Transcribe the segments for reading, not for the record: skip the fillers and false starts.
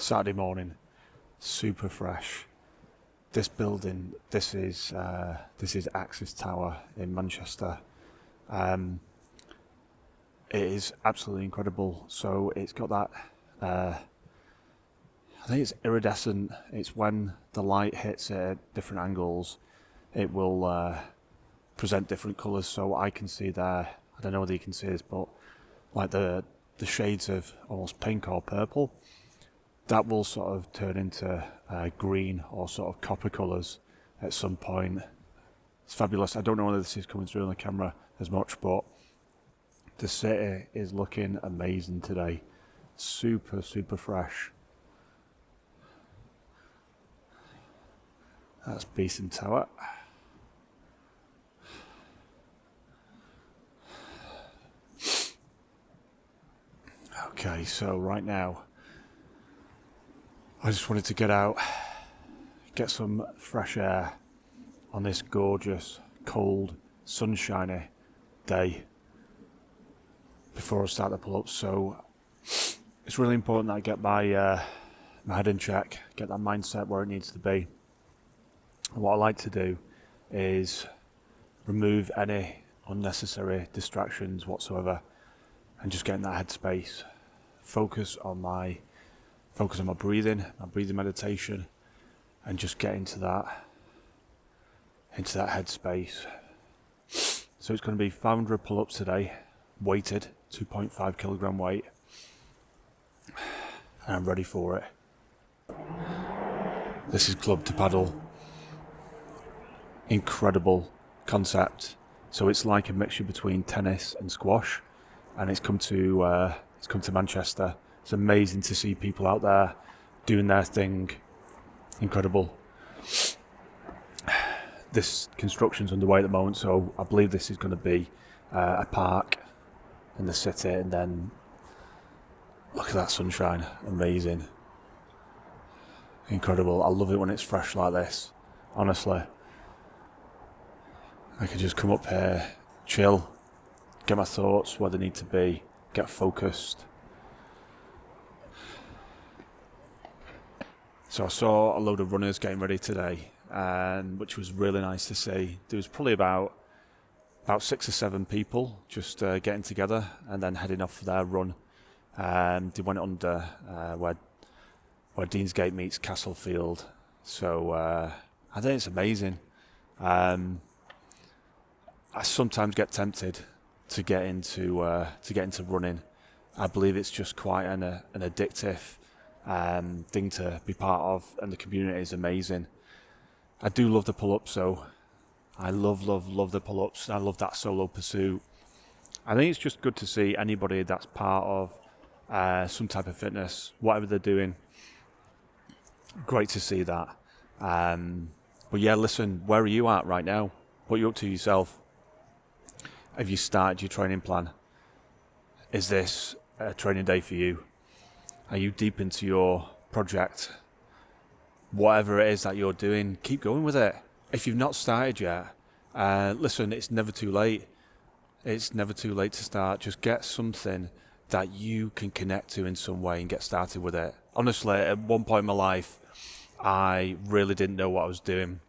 Saturday morning, super fresh. This building, this is Axis Tower in Manchester. It is absolutely incredible. So it's got that, I think it's iridescent. It's when the light hits it at different angles, it will present different colours. So I can see there, I don't know whether you can see this, but like the shades of almost pink or purple, that will sort of turn into green or sort of copper colours at some point. It's fabulous. I don't know whether this is coming through on the camera as much, but the city is looking amazing today. Super, super fresh. That's Beeson Tower. Okay, so right now, I just wanted to get out, get some fresh air on this gorgeous, cold, sunshiny day before I start the pull-ups. So it's really important that I get my head in check, get that mindset where it needs to be. And what I like to do is remove any unnecessary distractions whatsoever and just get in that headspace. Focus on my breathing, my breathing meditation, and just get into that headspace. So it's going to be 500 pull-ups today, weighted, 2.5 kilogram weight, and I'm ready for it. This is Club to Paddle. Incredible concept. So it's like a mixture between tennis and squash, and it's come to Manchester. It's amazing to see people out there doing their thing. Incredible. This construction's underway at the moment, so I believe this is going to be a park in the city, and then look at that sunshine. Amazing. Incredible. I love it when it's fresh like this, honestly. I can just come up here, chill, get my thoughts where they need to be, get focused. So I saw a load of runners getting ready today, and which was really nice to see. There was probably about 6 or 7 people just getting together and then heading off for their run. They went under where Deansgate meets Castlefield. So I think it's amazing. I sometimes get tempted to get into running. I believe it's just quite an addictive thing to be part of, and the community is amazing. I do love the pull-ups, so I love the pull-ups. I love that solo pursuit. I think it's just good to see anybody that's part of some type of fitness, whatever they're doing. Great to see that. But yeah, listen, where are you at right now? What are you up to yourself? Have you started your training plan? Is this a training day for you? Are you deep into your project? Whatever it is that you're doing, keep going with it. If you've not started yet, listen, it's never too late. It's never too late to start. Just get something that you can connect to in some way and get started with it. Honestly, at one point in my life, I really didn't know what I was doing.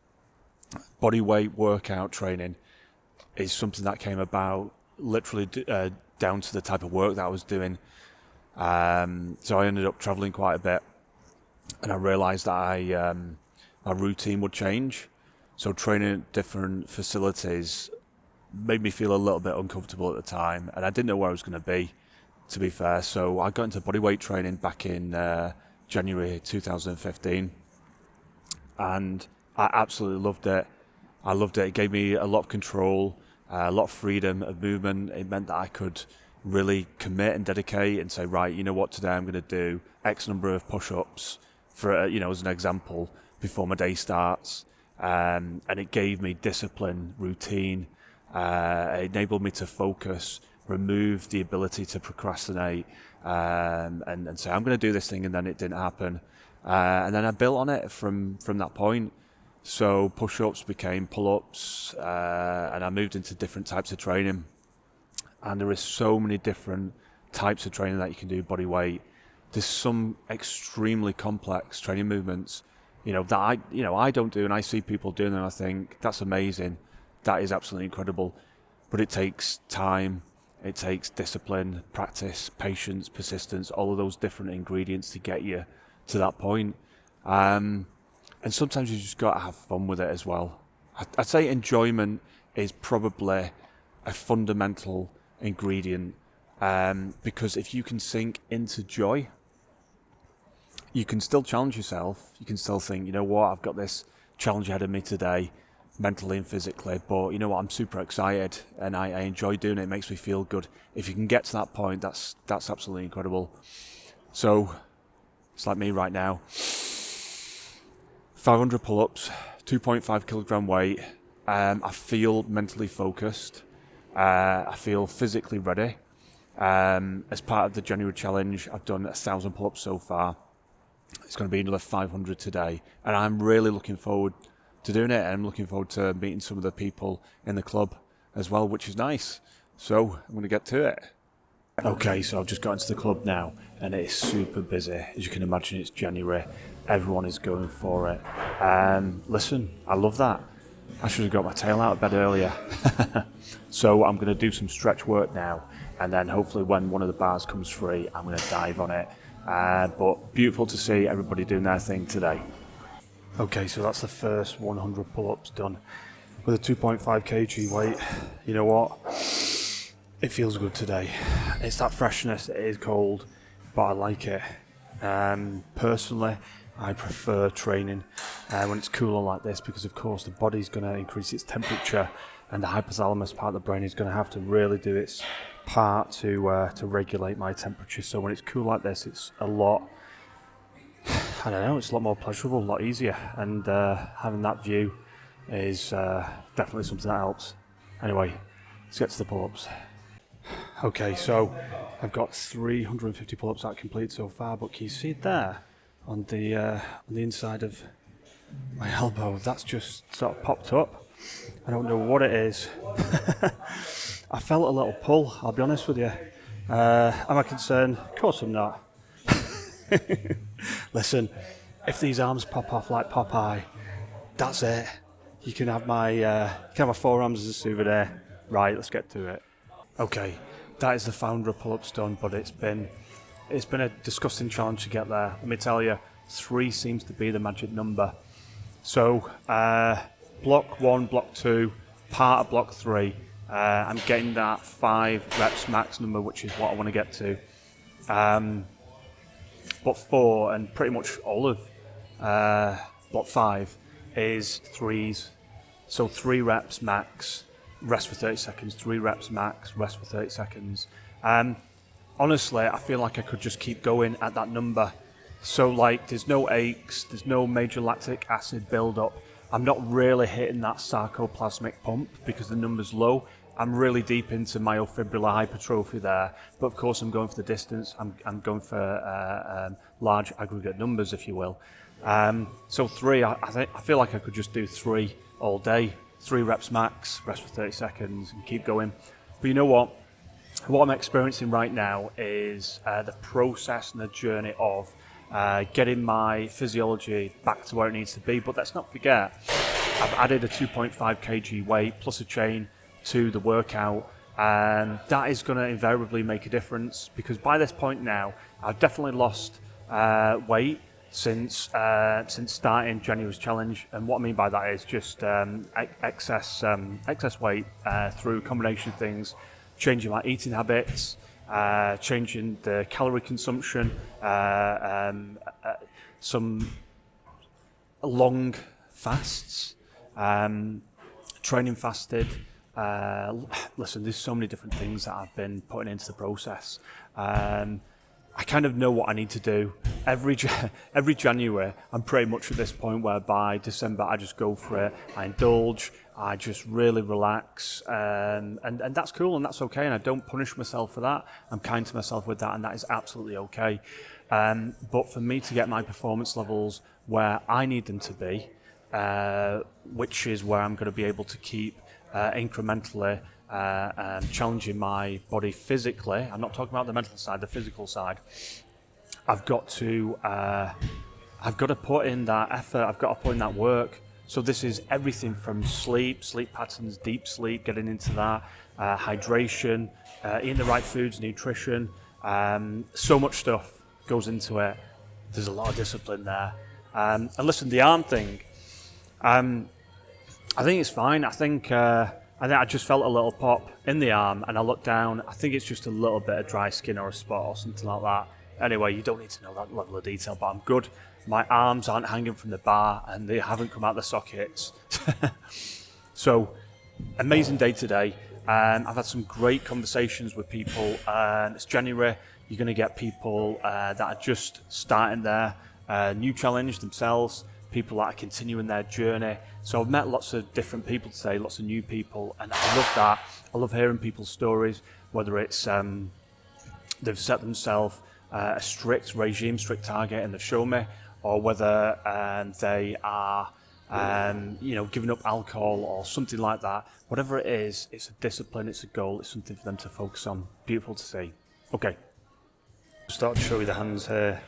Body weight workout training is something that came about literally down to the type of work that I was doing. So I ended up traveling quite a bit, and I realised that my routine would change. So training at different facilities made me feel a little bit uncomfortable at the time, and I didn't know where I was going to be fair. So I got into bodyweight training back in January 2015, and I absolutely loved it. I loved it. It gave me a lot of control, a lot of freedom of movement. It meant that I could really commit and dedicate and say, right, you know what, today I'm going to do X number of push-ups for, as an example, before my day starts. And it gave me discipline, routine. It enabled me to focus, remove the ability to procrastinate, and say, I'm going to do this thing, and then it didn't happen. And then I built on it from that point. So push-ups became pull-ups, and I moved into different types of training. And there is so many different types of training that you can do body weight. there's some extremely complex training movements, that I don't do, and I see people doing them, and I think that's amazing. That is absolutely incredible. But it takes time, it takes discipline, practice, patience, persistence, all of those different ingredients to get you to that point. And sometimes you just got to have fun with it as well. I'd say enjoyment is probably a fundamental ingredient, because if you can sink into joy, you can still challenge yourself. You can still think, you know what, I've got this challenge ahead of me today, mentally and physically, but you know what, I'm super excited and I enjoy doing it. It makes me feel good. If you can get to that point, that's absolutely incredible. So it's like me right now. 500 pull-ups, 2.5 kilogram weight. I feel mentally focused. I feel physically ready. As part of the January challenge, I've done 1,000 pull-ups so far. It's going to be another 500 today, and I'm really looking forward to doing it. And I'm looking forward to meeting some of the people in the club as well, which is nice. So I'm going to get to it. Okay, so I've just got into the club now, and it is super busy. As you can imagine, it's January. Everyone is going for it. Listen, I love that. I should have got my tail out of bed earlier. So I'm going to do some stretch work now, and then hopefully when one of the bars comes free, I'm going to dive on it. But beautiful to see everybody doing their thing today. Okay, so that's the first 100 pull-ups done with a 2.5 kg weight. You know what? It feels good today. It's that freshness. It is cold, but I like it. Personally, I prefer training when it's cooler like this, because of course the body's going to increase its temperature, and the hypothalamus part of the brain is going to have to really do its part to regulate my temperature. So when it's cool like this, it's a lot, I don't know, it's a lot more pleasurable, a lot easier, and having that view is definitely something that helps. Anyway, let's get to the pull-ups. Okay, so I've got 350 pull-ups that I completed so far, but can you see it there on the inside of my elbow? That's just sort of popped up. I don't know what it is. I felt a little pull, I'll be honest with you. Am I concerned? Of course I'm not. Listen, if these arms pop off like Popeye, that's it. You can have my forearms as a souvenir. Right, let's get to it. Okay, that is the founder of pull-ups done, but it's been a disgusting challenge to get there. Let me tell you, 3 seems to be the magic number. So, block 1, block 2, part of block 3. I'm getting that 5 reps max number, which is what I want to get to. Block 4 and pretty much all of block 5 is 3s. So 3 reps max, rest for 30 seconds, 3 reps max, rest for 30 seconds. Honestly, I feel like I could just keep going at that number. So like, there's no aches, there's no major lactic acid build-up. I'm not really hitting that sarcoplasmic pump because the number's low. I'm really deep into myofibrillar hypertrophy there, but of course I'm going for the distance. I'm going for large aggregate numbers, if you will. So 3, I feel like I could just do 3 all day. 3 reps max, rest for 30 seconds, and keep going. But you know what? What I'm experiencing right now is the process and the journey of getting my physiology back to where it needs to be. But let's not forget, I've added a 2.5 kg weight plus a chain to the workout, and that is going to invariably make a difference, because by this point now, I've definitely lost weight since starting January's challenge. And what I mean by that is just excess weight through a combination of things, changing my eating habits, changing the calorie consumption, some long fasts, training fasted. Listen, there's so many different things that I've been putting into the process. I kind of know what I need to do. Every January, I'm pretty much at this point where by December I just go for it. I indulge, I just really relax, and that's cool and that's okay, and I don't punish myself for that. I'm kind to myself with that, and that is absolutely okay. But for me to get my performance levels where I need them to be, which is where I'm going to be able to keep incrementally challenging my body physically. I'm not talking about the mental side, the physical side. I've got to put in that effort. I've got to put in that work. So this is everything from sleep patterns, deep sleep, getting into that, hydration, eating the right foods, nutrition. So much stuff goes into it. There's a lot of discipline there. And listen, the arm thing, I think it's fine. I think I just felt a little pop in the arm, and I looked down. I think it's just a little bit of dry skin or a spot or something like that. Anyway, you don't need to know that level of detail, but I'm good. My arms aren't hanging from the bar, and they haven't come out the sockets. So, amazing day today. I've had some great conversations with people. It's January. You're going to get people that are just starting their new challenge themselves, people that are continuing their journey. So I've met lots of different people today, lots of new people, and I love that. I love hearing people's stories, whether it's they've set themselves a strict regime, strict target, and they've shown me, or whether they are giving up alcohol or something like that. Whatever it is, it's a discipline, it's a goal, it's something for them to focus on. Beautiful to see. Okay, start to show you the hands here,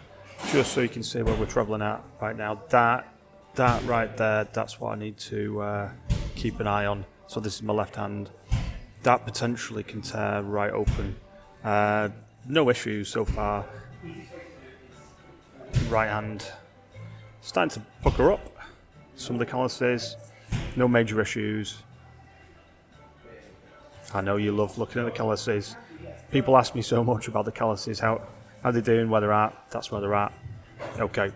just so you can see where we're travelling at right now. That right there, that's what I need to keep an eye on. So this is my left hand. That potentially can tear right open. No issues so far. Right hand starting to pucker up. Some of the calluses, no major issues. I know you love looking at the calluses. People ask me so much about the calluses, how they're doing, where they're at. That's where they're at. Okay.